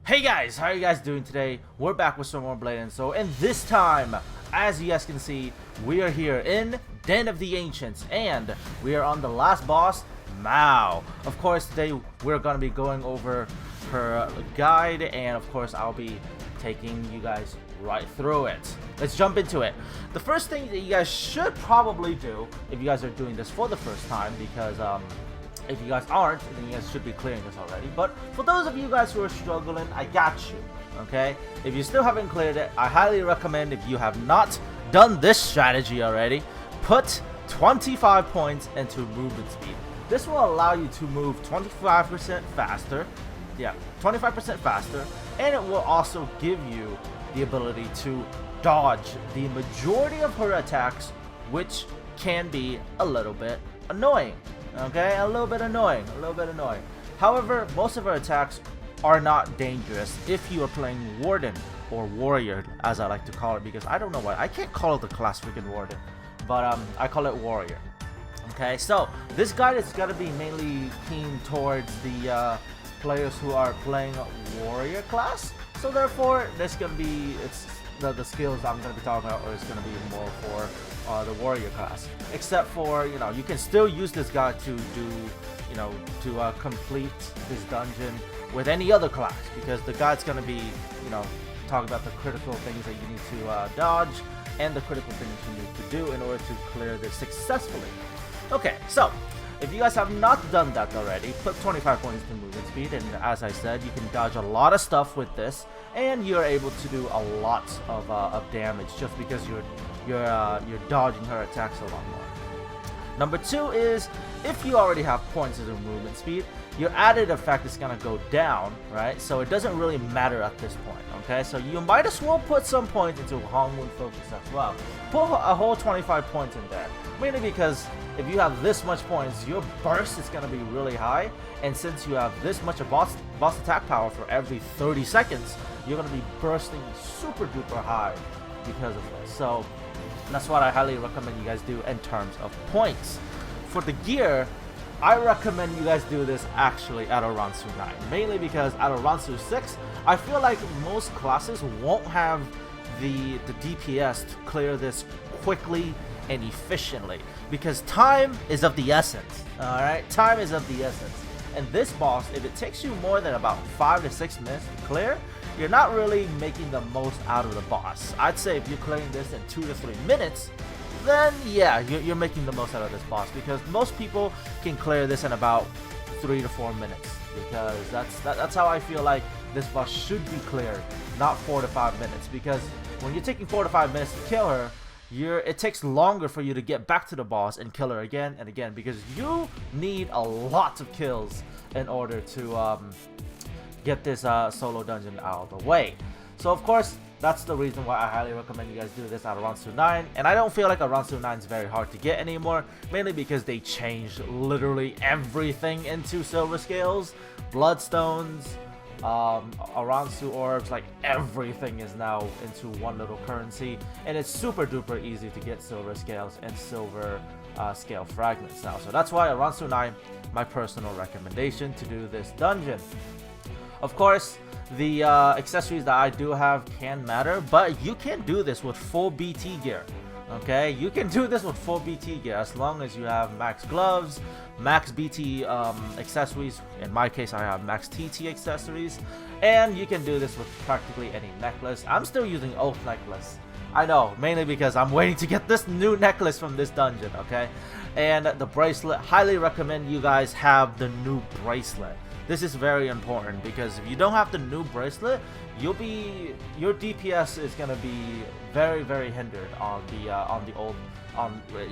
Hey guys, how are you guys doing today? We're back with some more Blade and Soul, and this time, as you guys can see, we are here in Den of the Ancients, and we are on the last boss, Mao. Of course, today we're going to be going over her guide, and of course, I'll be taking you guys right through it. Let's jump into it. The first thing that you guys should probably do, if you guys are doing this for the first time, because if you guys aren't, then you guys should be clearing this already. But for those of you guys who are struggling, I got you, okay? If you still haven't cleared it, I highly recommend, if you have not done this strategy already, put 25 points into movement speed. This will allow you to move 25% faster. Yeah, 25% faster. And it will also give you the ability to dodge the majority of her attacks, which can be a little bit annoying. Okay, a little bit annoying. However, most of her attacks are not dangerous if you are playing Warden or Warrior, as I like to call it, because I don't know why I can't call it the class freaking Warden, but I call it Warrior. Okay, so this guide is gonna be mainly keen towards the players who are playing Warrior class. So therefore, there's gonna be the skills I'm gonna be talking about, or it's gonna be more for the Warrior class. Except for, you know, you can still use this guide to do, you know, to complete this dungeon with any other class, because the guide's gonna be, you know, talking about the critical things that you need to dodge and the critical things you need to do in order to clear this successfully. Okay, so if you guys have not done that already, put 25 points to movement speed, and as I said, you can dodge a lot of stuff with this, and you're able to do a lot of damage just because you're dodging her attacks a lot more. Number 2 is, if you already have points in movement speed, your added effect is gonna go down, right? So it doesn't really matter at this point, okay? So you might as well put some points into Hongwen Focus as well. Put a whole 25 points in there, mainly because if you have this much points, your burst is gonna be really high, and since you have this much of boss attack power for every 30 seconds, you're gonna be bursting super duper high because of this. So that's what I highly recommend you guys do in terms of points. For the gear, I recommend you guys do this actually at Aransu 9, mainly because at Aransu 6, I feel like most classes won't have the DPS to clear this quickly and efficiently, because time is of the essence. Alright, time is of the essence. And this boss, if it takes you more than about 5 to 6 minutes to clear, you're not really making the most out of the boss. I'd say if you're clearing this in 2 to 3 minutes, then yeah, you're making the most out of this boss, because most people can clear this in about 3 to 4 minutes, because that's how I feel like this boss should be cleared, not 4 to 5 minutes, because when you're taking 4 to 5 minutes to kill her, it takes longer for you to get back to the boss and kill her again and again, because you need a lot of kills in order to get this solo dungeon out of the way. So of course, that's the reason why I highly recommend you guys do this at Aransu 9. And I don't feel like Aransu 9 is very hard to get anymore, mainly because they changed literally everything into silver scales, bloodstones, Aransu orbs, like everything is now into one little currency, and it's super duper easy to get silver scales and silver scale fragments now. So that's why Aransu 9, my personal recommendation to do this dungeon. Of course, the accessories that I do have can matter, but you can do this with full BT gear. Okay, you can do this with full BT gear as long as you have max gloves, max BT accessories. In my case, I have max TT accessories, and you can do this with practically any necklace. I'm still using old necklace. I know, mainly because I'm waiting to get this new necklace from this dungeon, okay? And the bracelet, highly recommend you guys have the new bracelet. This is very important, because if you don't have the new bracelet, your DPS is gonna be very hindered on the old.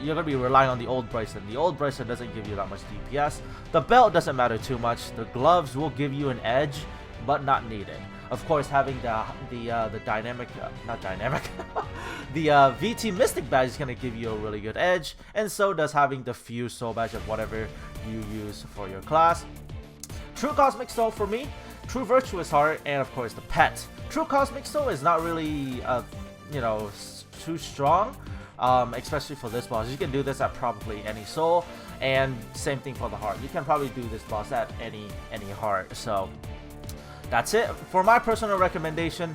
You're gonna be relying on the old bracelet. The old bracelet doesn't give you that much DPS. The belt doesn't matter too much. The gloves will give you an edge, but not needed. Of course, having the dynamic, not dynamic, the VT Mystic badge is gonna give you a really good edge, and so does having the Fuse Soul badge of whatever you use for your class. True Cosmic Soul for me, True Virtuous Heart, and of course the Pet. True Cosmic Soul is not really, you know, too strong, especially for this boss. You can do this at probably any soul, and same thing for the heart. You can probably do this boss at any heart. So That's it. For my personal recommendation,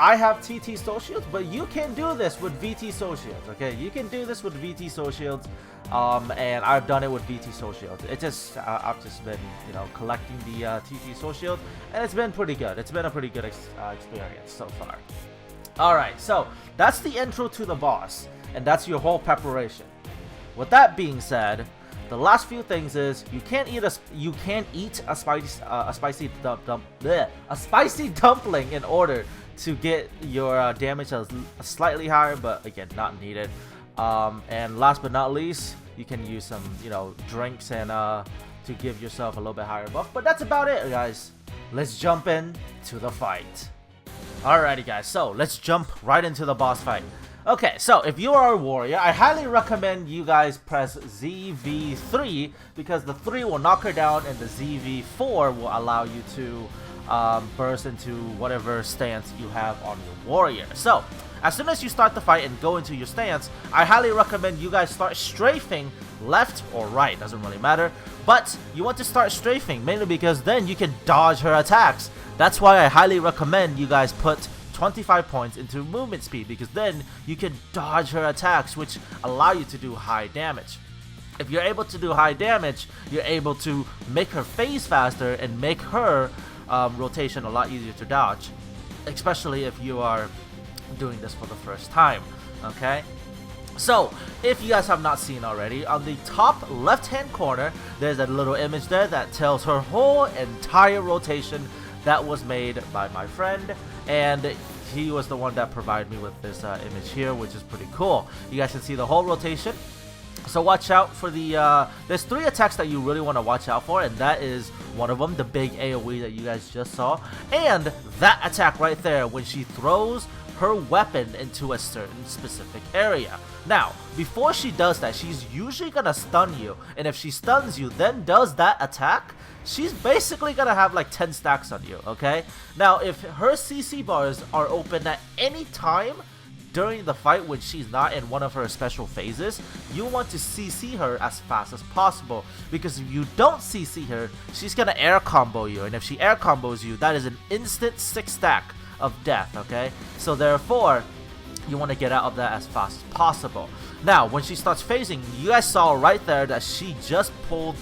I have TT Soul Shields, but you can do this with VT Soul Shields, okay? You can do this with VT Soul Shields, and I've done it with VT Soul Shields. It just, I've just been, you know, collecting the TT Soul Shield, and it's been pretty good. It's been a pretty good experience so far. Alright, so that's the intro to the boss, and that's your whole preparation. With that being said, the last few things is you can't eat a spicy dumpling in order to get your damage slightly higher, but again, not needed. And last but not least, you can use some, you know, drinks and to give yourself a little bit higher buff. But that's about it, guys. Let's jump in to the fight. Alrighty, guys. So let's jump right into the boss fight. Okay, so if you are a warrior, I highly recommend you guys press ZV3 because the 3 will knock her down and the ZV4 will allow you to burst into whatever stance you have on your warrior. So as soon as you start the fight and go into your stance, I highly recommend you guys start strafing left or right, doesn't really matter, but you want to start strafing mainly because then you can dodge her attacks. That's why I highly recommend you guys put 25 points into movement speed, because then you can dodge her attacks, which allow you to do high damage. If you're able to do high damage, you're able to make her phase faster and make her rotation a lot easier to dodge, especially if you are doing this for the first time. Okay, so if you guys have not seen already, on the top left hand corner there's a little image there that tells her whole entire rotation that was made by my friend, and he was the one that provided me with this image here, which is pretty cool. You guys can see the whole rotation. So watch out for the there's 3 attacks that you really want to watch out for, and that is one of them, the big AoE that you guys just saw, and that attack right there when she throws her weapon into a certain specific area. Now, before she does that, she's usually gonna stun you, and if she stuns you, then does that attack, she's basically gonna have like 10 stacks on you, okay? Now, if her CC bars are open at any time during the fight when she's not in one of her special phases, you want to CC her as fast as possible, because if you don't CC her, she's gonna air combo you, and if she air combos you, that is an instant 6 stack of death, okay? So therefore, you want to get out of that as fast as possible. Now, when she starts phasing, you guys saw right there that she just pulled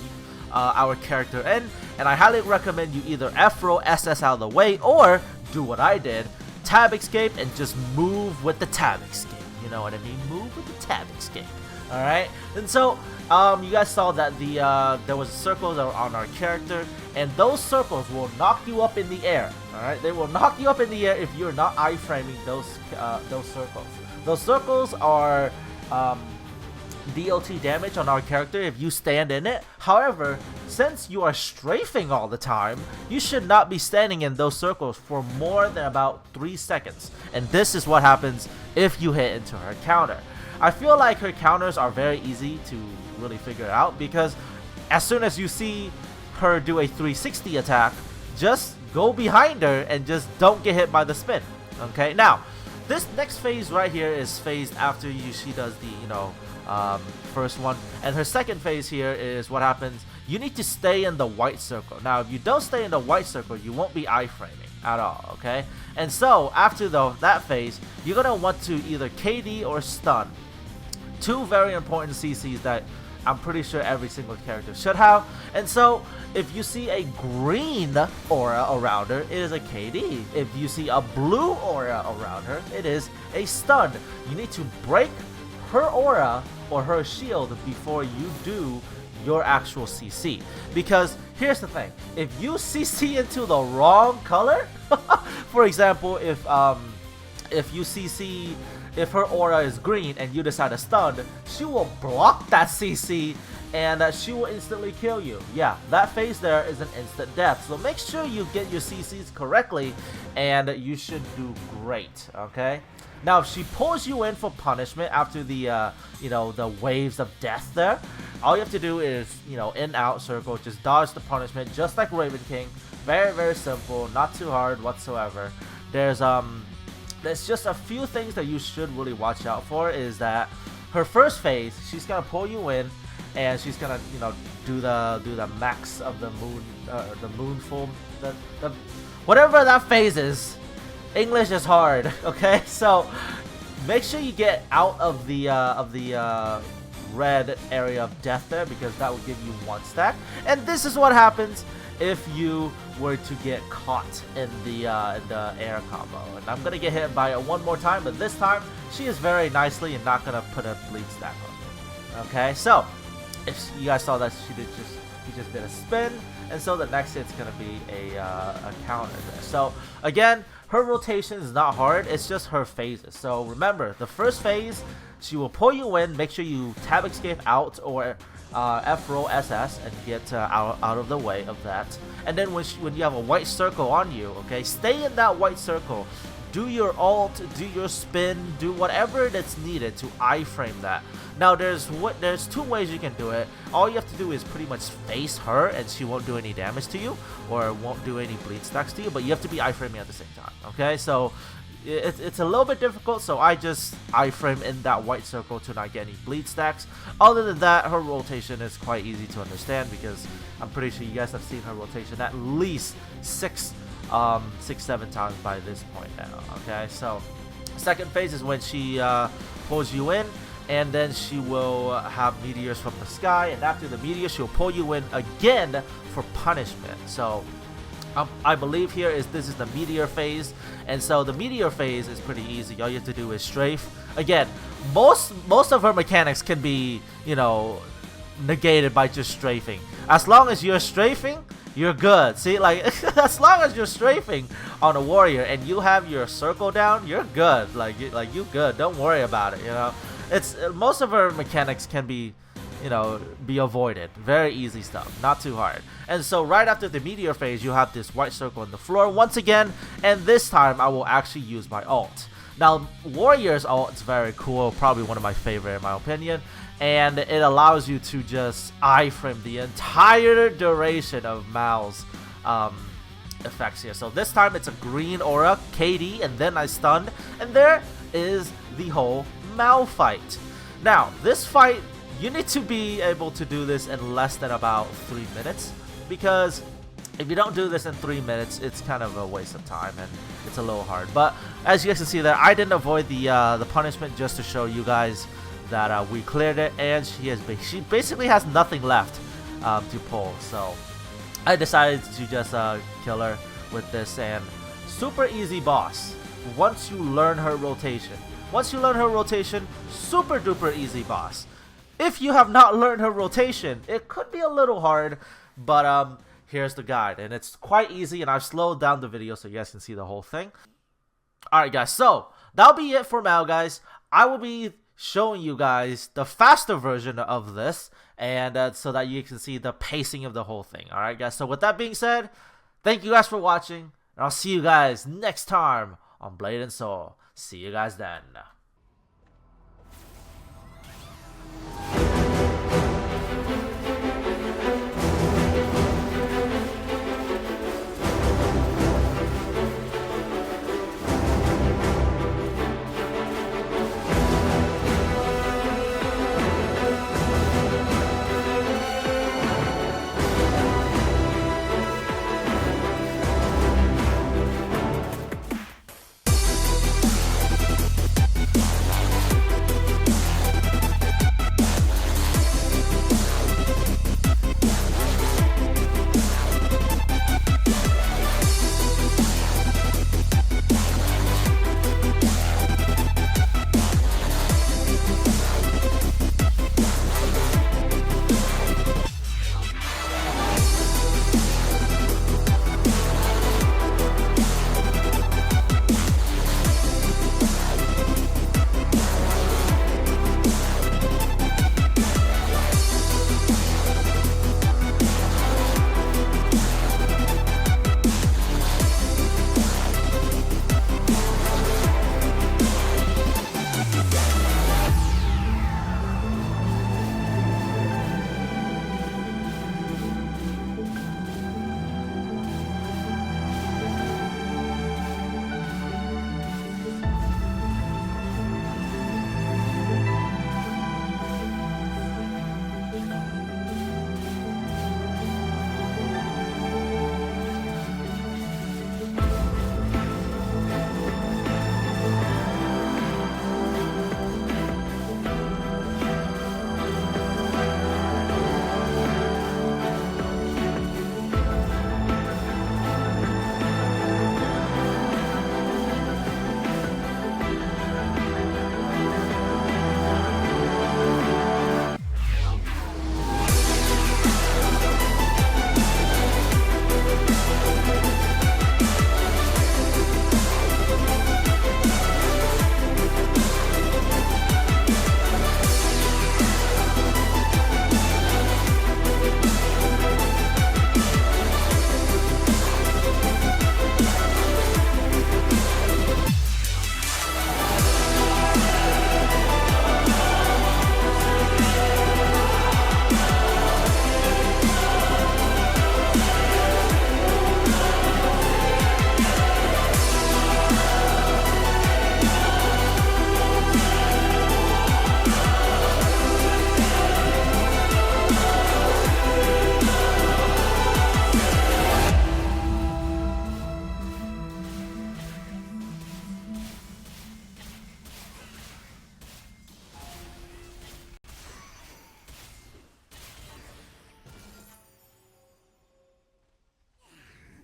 our character in, and I highly recommend you either F-roll SS out of the way, or do what I did, tab escape, and just move with the tab escape. You know what I mean? Move with the tab escape. Alright? And so, you guys saw that there was circles on our character, and those circles will knock you up in the air. Alright? They will knock you up in the air if you're not iframing those circles. Those circles are DOT damage on our character if you stand in it. However, since you are strafing all the time, you should not be standing in those circles for more than about 3 seconds. And this is what happens if you hit into her counter. I feel like her counters are very easy to really figure out, because as soon as you see her do a 360 attack, just go behind her and just don't get hit by the spin. Okay, now this next phase right here is phased after she does the, you know, first one, and her second phase here is what happens. You need to stay in the white circle. Now, if you don't stay in the white circle, you won't be iframing at all, okay? And so after that phase, you're gonna want to either KD or stun. 2 very important CCs that I'm pretty sure every single character should have. And so if you see a green aura around her, it is a KD. If you see a blue aura around her, it is a stun. You need to break her aura or her shield before you do your actual CC. Because here's the thing, if you CC into the wrong color, for example, if you CC, if her aura is green and you decide to stun, she will block that CC and she will instantly kill you. Yeah, that phase there is an instant death. So make sure you get your CCs correctly and you should do great, okay? Now, if she pulls you in for punishment after the, you know, the waves of death there, all you have to do is, you know, in, out, circle, just dodge the punishment, just like Raven King. Very, very simple, not too hard whatsoever. There's just a few things that you should really watch out for. Is that her first phase, she's gonna pull you in, and she's gonna, you know, do the max of the moon, the moon full, whatever that phase is, English is hard. Okay, so make sure you get out of the red area of death there, because that will give you 1 stack. And this is what happens if you were to get caught in the air combo. And I'm gonna get hit by it one more time, but this time she is very nicely and not gonna put a bleed stack on me. Okay, so if you guys saw that she just did a spin, and so the next hit's gonna be a counter there. So again, her rotation is not hard, it's just her phases. So remember, the first phase, she will pull you in, make sure you tab escape out or F roll SS and get out of the way of that. And then when you have a white circle on you, okay, stay in that white circle. Do your ult, do your spin, do whatever that's needed to iframe that. Now there's 2 ways you can do it. All you have to do is pretty much face her and she won't do any damage to you or won't do any bleed stacks to you, but you have to be iframing at the same time. Okay, so it's a little bit difficult, so I just iframe in that white circle to not get any bleed stacks. Other than that, her rotation is quite easy to understand, because I'm pretty sure you guys have seen her rotation at least 6-7 times by this point now. Okay, so second phase is when she pulls you in, and then she will have meteors from the sky, and after the meteor she'll pull you in again for punishment. So I believe here this is the meteor phase, and so the meteor phase is pretty easy. All you have to do is strafe. Again, most of her mechanics can be, you know, negated by just strafing. As long as you're strafing, you're good. See, like, as long as you're strafing on a warrior and you have your circle down, you're good. Like you good. Don't worry about it. You know, it's most of her mechanics can be, you know, be avoided. Very easy stuff, not too hard. And so right after the meteor phase, you have this white circle on the floor once again, and this time I will actually use my ult. Now, Warrior's ult is very cool, probably one of my favorite in my opinion, and it allows you to just iframe the entire duration of Mao's effects here. So this time it's a green aura, KD, and then I stunned, and there is the whole Mao fight. Now, this fight, you need to be able to do this in less than about 3 minutes, because if you don't do this in 3 minutes, it's kind of a waste of time and it's a little hard. But as you guys can see there, I didn't avoid the punishment just to show you guys that we cleared it, and she basically has nothing left to pull. So I decided to just kill her with this, and super easy boss once you learn her rotation. Once you learn her rotation, super duper easy boss. If you have not learned her rotation, it could be a little hard, but here's the guide, and it's quite easy, and I've slowed down the video so you guys can see the whole thing. Alright guys, so that'll be it for now, guys. I will be showing you guys the faster version of this, and so that you can see the pacing of the whole thing. Alright guys, so with that being said, thank you guys for watching, and I'll see you guys next time on Blade and Soul. See you guys then.